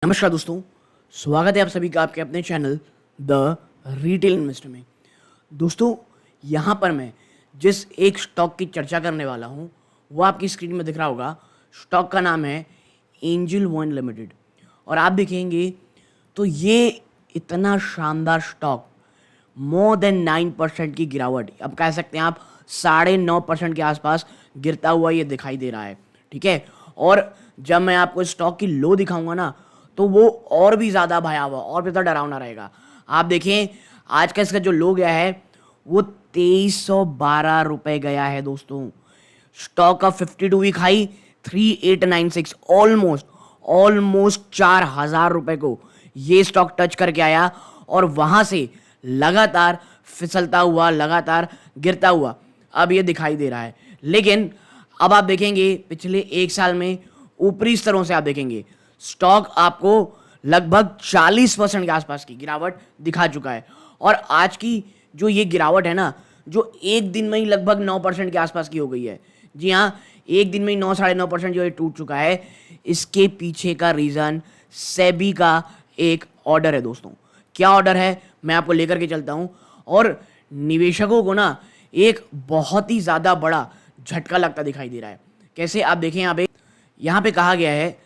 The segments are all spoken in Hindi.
नमस्कार दोस्तों, स्वागत है आप सभी का आपके अपने चैनल द रिटेल इन्वेस्टर में। दोस्तों, यहाँ पर मैं जिस एक स्टॉक की चर्चा करने वाला हूँ वो आपकी स्क्रीन में दिख रहा होगा। स्टॉक का नाम है एंजल वन लिमिटेड और आप देखेंगे तो ये इतना शानदार स्टॉक मोर देन 9% की गिरावट, अब कह सकते हैं आप 9.5% के आसपास गिरता हुआ ये दिखाई दे रहा है। ठीक है, और जब मैं आपको स्टॉक की लो दिखाऊंगा ना तो वो और भी ज़्यादा भयावह और भी ज़्यादा डरावना रहेगा। आप देखें आज का इसका जो लो गया है वो 2312 रुपये गया है दोस्तों। स्टॉक का 52 वीक हाई 3896, ऑलमोस्ट 4000 रुपये को ये स्टॉक टच करके आया और वहाँ से लगातार फिसलता हुआ, लगातार गिरता हुआ अब ये दिखाई दे रहा है। लेकिन अब आप देखेंगे पिछले एक साल में ऊपरी स्तरों से आप देखेंगे स्टॉक आपको लगभग 40% के आसपास की गिरावट दिखा चुका है। और आज की जो ये गिरावट है ना, जो एक दिन में ही लगभग 9% के आसपास की हो गई है। जी हाँ, एक दिन में ही 9-9.5% जो ये टूट चुका है। इसके पीछे का रीज़न सेबी का एक ऑर्डर है दोस्तों। क्या ऑर्डर है मैं आपको लेकर के चलता हूँ, और निवेशकों को ना एक बहुत ही ज़्यादा बड़ा झटका लगता दिखाई दे रहा है। कैसे, आप देखें यहाँ पे कहा गया है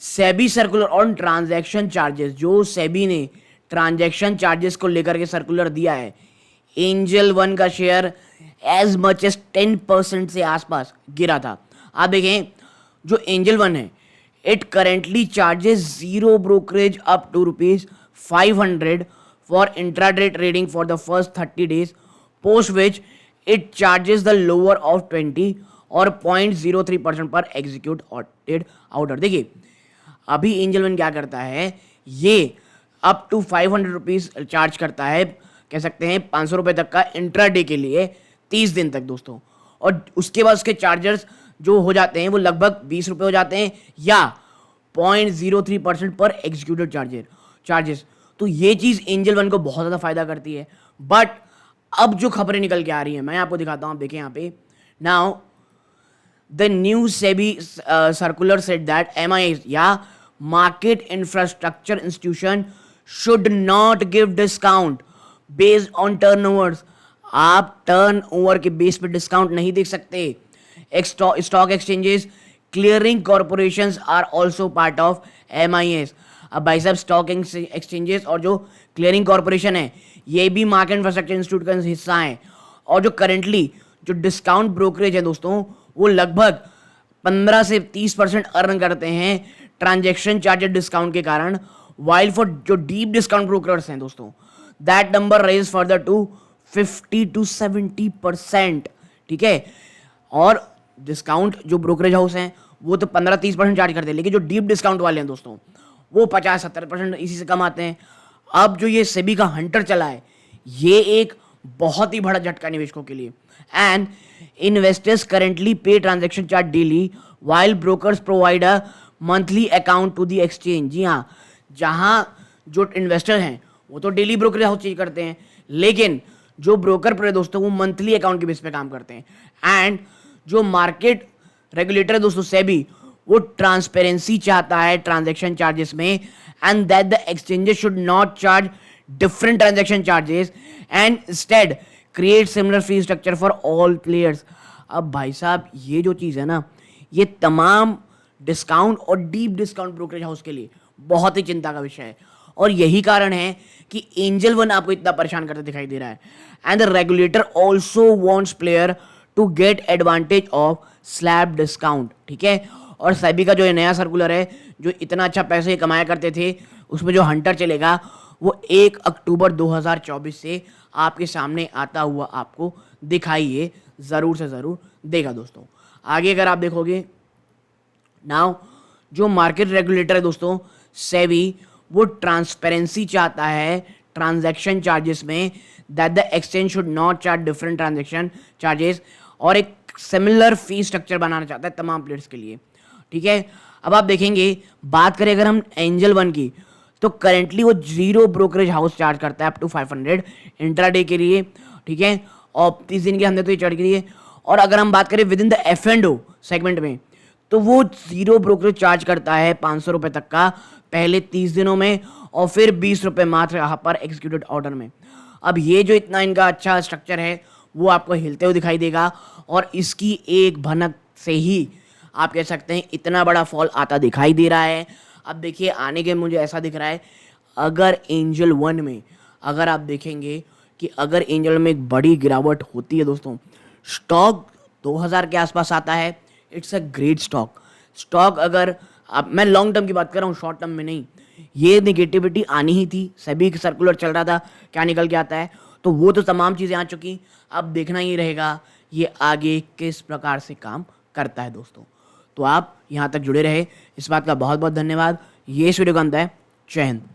SEBI circular on transaction charges. जो सेबी ने ट्रांजैक्शन चार्जेस को लेकर के सर्कुलर दिया है, एंजल वन का शेयर एज मच एज 10% से आसपास गिरा था। आप देखें जो एंजल वन है, it currently charges zero brokerage up to ₹500 for intraday trading for the first 30 days, post which it charges the lower of 20 और 0.03% पर एग्जीक्यूट ऑर्डर। देखिए अभी एंजल वन क्या करता है, ये अप टू 500 रुपीज़ चार्ज करता है, कह सकते हैं 500 रुपये तक का इंट्राडे के लिए 30 दिन तक दोस्तों। और उसके बाद उसके चार्जर्स जो हो जाते हैं वो लगभग 20 रुपये हो जाते हैं या 0.03% पर एग्जीक्यूटेड चार्जेस। तो ये चीज़ एंजल वन को बहुत ज़्यादा फायदा करती है। बट अब जो खबरें निकल के आ रही हैं मैं आपको दिखाता हूँ। आप देखें यहाँ पे, now the new SEBI circular said that MIs या market infrastructure institution should not give discount based on turnovers. आप टर्नओवर के बेस पे डिस्काउंट नहीं दे सकते। Stock exchanges clearing corporations are also part of MIs। अब भाई साहब, स्टॉक एक्सचेंजेस और जो क्लियरिंग कॉर्पोरेशन है ये भी मार्केट इंफ्रास्ट्रक्चर इंस्टीट्यूट का हिस्सा है। और जो करेंटली जो डिस्काउंट ब्रोकरेज है दोस्तों, वो लगभग 15 से 30% अर्न करते हैं ट्रांजैक्शन चार्जेस डिस्काउंट के कारण। वाइल फॉर जो डीप डिस्काउंट ब्रोकर्स हैं दोस्तों, that number raise further to 50 to 70%। ठीक है, और डिस्काउंट जो ब्रोकरेज हाउस हैं वो तो 15-30% चार्ज करते हैं, लेकिन जो डीप डिस्काउंट वाले हैं दोस्तों वो 50-70% इसी से कम आते हैं। अब जो ये सेबी का हंटर चला है, ये एक बहुत ही बड़ा झटका निवेशकों के लिए। And investors currently pay transaction charge daily while brokers provide a monthly account to the exchange. जी हाँ, जहाँ जो इन्वेस्टर हैं वो तो डेली ब्रोकरेज हाउस चीज करते हैं, लेकिन जो ब्रोकर पर दोस्तों वो मंथली अकाउंट के बेस पे काम करते हैं। एंड जो मार्केट रेगुलेटर है दोस्तों सेबी, वो ट्रांसपेरेंसी चाहता है ट्रांजैक्शन चार्जेस में, and that the exchanges should not charge different transaction charges and instead create similar fee structure for all players. अब भाई साहब, ये जो चीज़ है ना, ये तमाम डिस्काउंट और डीप डिस्काउंट ब्रोकरेज हाउस के लिए बहुत ही चिंता का विषय है। और यही कारण है कि एंजल वन आपको इतना परेशान करते दिखाई दे रहा है। And the regulator also wants player to get advantage of slab discount. ठीक है, और सेबी का जो ये नया सर्कुलर है, जो इतना अच्छा पैसे कमाया करते थे, उसमें जो हंटर चलेगा वो 1 अक्टूबर 2024 से आपके सामने आता हुआ आपको दिखाई ये ज़रूर से ज़रूर देगा दोस्तों। आगे अगर आप देखोगे, नाउ जो मार्केट रेगुलेटर है दोस्तों सेबी, वो ट्रांसपेरेंसी चाहता है ट्रांजैक्शन चार्जेस में, that the exchange should not charge different transaction charges, और एक सिमिलर फी स्ट्रक्चर बनाना चाहता है तमाम प्लेयर्स के लिए। ठीक है, अब आप देखेंगे, बात करें अगर हम एंजल वन की, तो करेंटली वो जीरो ब्रोकरेज हाउस चार्ज करता है अप टू 500 इंट्राडे के लिए। ठीक है, और 30 दिन के हमने तो ये चढ़ के लिए। और अगर हम बात करें with in the F&O segment में, तो वो ज़ीरो ब्रोकरेज चार्ज करता है 500 रुपये तक का पहले 30 दिनों में, और फिर 20 रुपये मात्र यहाँ पर एग्जीक्यूटेड ऑर्डर में। अब ये जो इतना इनका अच्छा स्ट्रक्चर है वो आपको हिलते हुए दिखाई देगा, और इसकी एक भनक से ही आप कह सकते हैं इतना बड़ा फॉल आता दिखाई दे रहा है। अब देखिए आने के मुझे ऐसा दिख रहा है, अगर एंजल वन में अगर आप देखेंगे कि अगर एंजल में एक बड़ी गिरावट होती है दोस्तों, स्टॉक 2000 के आसपास आता है, it's a great stock. Stock अगर आप, मैं लॉन्ग टर्म की बात कर रहा हूँ, शॉर्ट टर्म में नहीं, ये निगेटिविटी आनी ही थी, सभी सर्कुलर चल रहा था, क्या निकल के आता है, तो वो तो तमाम चीज़ें आ चुकी। अब देखना ही रहेगा ये आगे किस प्रकार से काम करता है दोस्तों। तो आप यहाँ तक जुड़े रहे, इस बात का बहुत बहुत धन्यवाद। ये इस वीडियो का अंत है। जय हिंद।